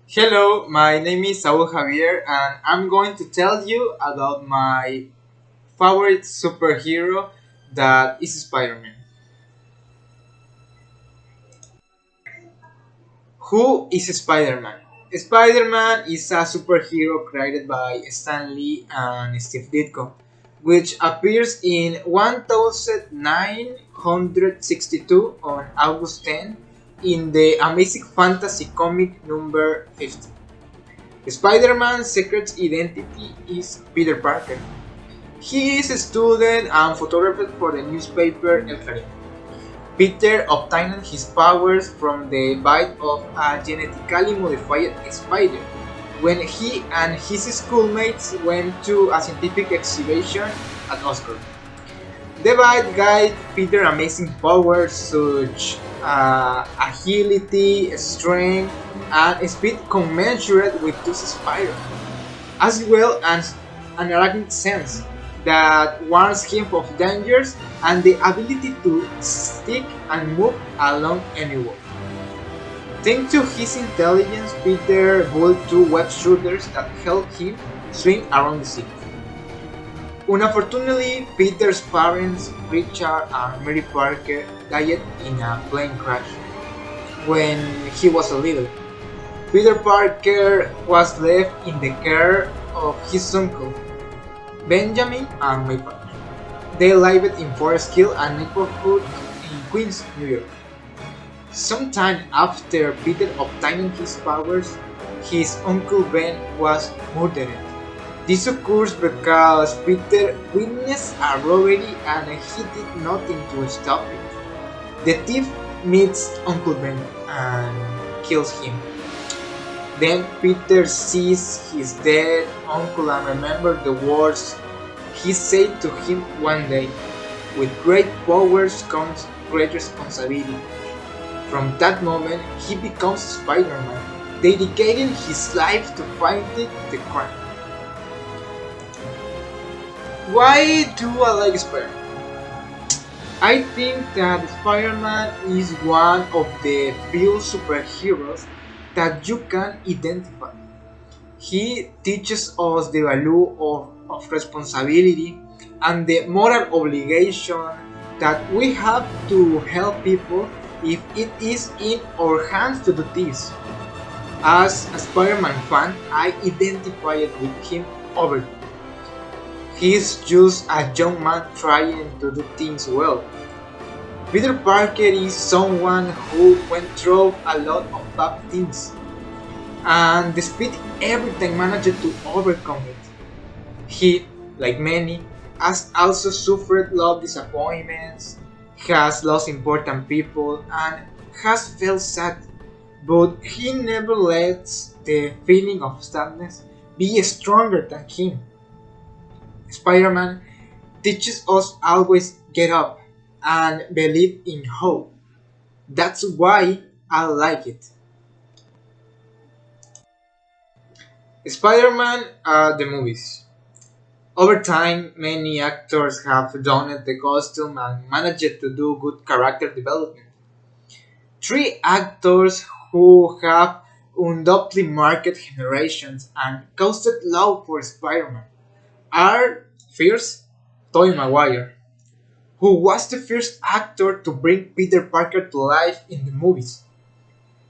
Hello, my name is Saúl Javier, and I'm going to tell you about my favorite superhero that is Spider-Man. Who is Spider-Man? Spider-Man is a superhero created by Stan Lee and Steve Ditko, which appears in 1962 on August 10 in the Amazing Fantasy comic number 50. Spider-Man's secret identity is Peter Parker. He is a student and photographer for the newspaper El Clarín. Peter obtained his powers from the bite of a genetically modified spider when he and his schoolmates went to a scientific exhibition at Oxford. The bite gave Peter amazing powers such agility, strength, and speed commensurate with those spiders, as well as an arachnid sense that warns him of dangers and the ability to stick and move along any wall. Thanks to his intelligence, Peter built two web shooters that helped him swing around the city. Unfortunately, Peter's parents, Richard and Mary Parker, died in a plane crash when he was a little. Peter Parker was left in the care of his uncle, Benjamin and May Parker. They lived in Forest Hill, a neighborhood in Queens, New York. Sometime after Peter obtaining his powers, his uncle Ben was murdered. This occurs because Peter witnessed a robbery and he did nothing to stop it. The thief meets Uncle Ben and kills him. Then Peter sees his dead uncle and remembers the words he said to him one day: "With great powers comes great responsibility." From that moment, he becomes Spider-Man, dedicating his life to fighting the crime. Why do I like Spider-Man? I think that Spider-Man is one of the few superheroes that you can identify. He teaches us the value of responsibility and the moral obligation that we have to help people if it is in our hands to do this. As a Spider-Man fan, I identified with him over. He's just a young man trying to do things well. Peter Parker is someone who went through a lot of bad things, and despite everything managed to overcome it. He, like many, has also suffered love disappointments, has lost important people, and has felt sad, but he never lets the feeling of sadness be stronger than him. Spider-Man teaches us always get up and believe in hope. That's why I like it. Spider-Man the movies. Over time, many actors have donned the costume and managed to do good character development. Three actors who have undoubtedly marked generations and caused love for Spider-Man are first Tobey Maguire, who was the first actor to bring Peter Parker to life in the movies.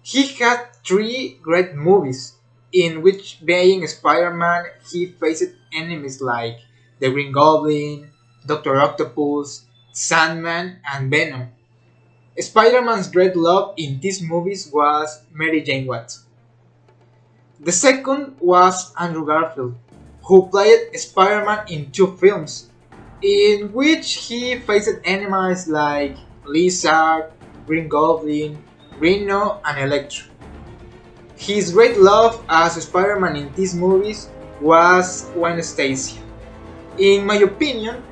He had three great movies, in which, being Spider-Man, he faced enemies like the Green Goblin, Doctor Octopus, Sandman, and Venom. Spider-Man's great love in these movies was Mary Jane Watson. The second was Andrew Garfield, who played Spider-Man in two films, in which he faced enemies like Lizard, Green Goblin, Rhino, and Electro. His great love as Spider-Man in these movies was Gwen Stacy. In my opinion,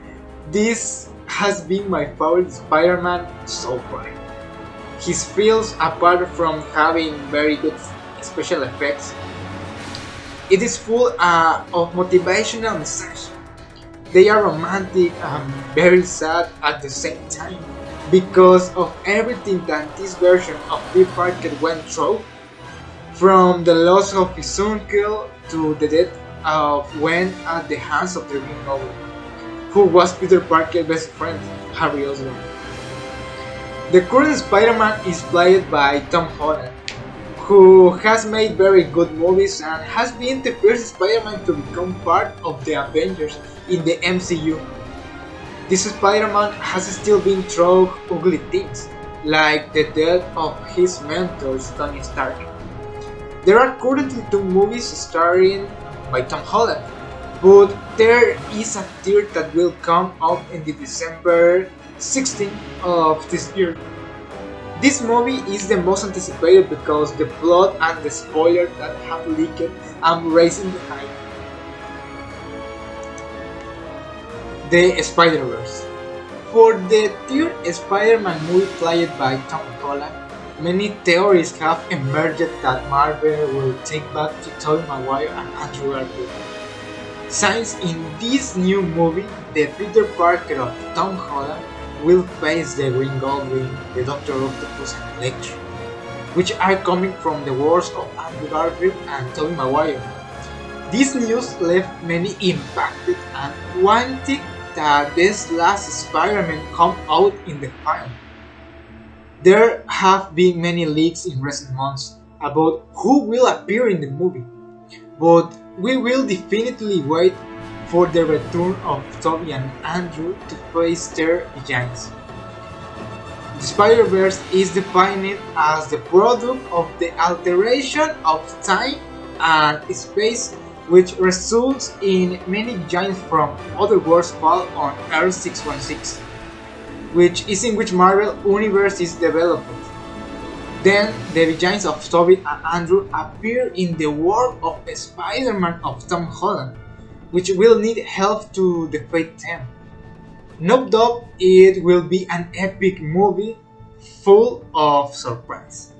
this has been my favorite Spider-Man so far. His films, apart from having very good special effects, it is full of motivational messages. They are romantic and very sad at the same time because of everything that this version of Peter Parker went through. From the loss of his uncle to the death of Gwen at the hands of the Green Goblin, who was Peter Parker's best friend, Harry Osborn. The current Spider-Man is played by Tom Holland, who has made very good movies and has been the first Spider-Man to become part of the Avengers in the MCU. This Spider-Man has still been through ugly things, like the death of his mentor Tony Stark. There are currently 2 movies starring by Tom Holland, but there is a third that will come out in the December 16th of this year. This movie is the most anticipated because the plot and the spoilers that have leaked are raising the hype. The SpiderVerse. For the third Spider-Man movie played by Tom Holland, many theories have emerged that Marvel will take back to Tobey Maguire and Andrew Garfield. Since in this new movie, the Peter Parker of Tom Holland will face the Green Goblin, the Doctor Octopus and Electro, which are coming from the worlds of Andrew Garfield and Tobey Maguire. This news left many impacted and wanting that this last Spider-Man come out in the film. There have been many leaks in recent months about who will appear in the movie, but we will definitely wait for the return of Tobey and Andrew to face their giants. The Spider-Verse is defined as the product of the alteration of time and space, which results in many giants from other worlds fall on Earth 616, which is in which Marvel Universe is developed. Then the giants of Tobey and Andrew appear in the world of Spider-Man of Tom Holland, which will need help to defeat them. No doubt it will be an epic movie full of surprise.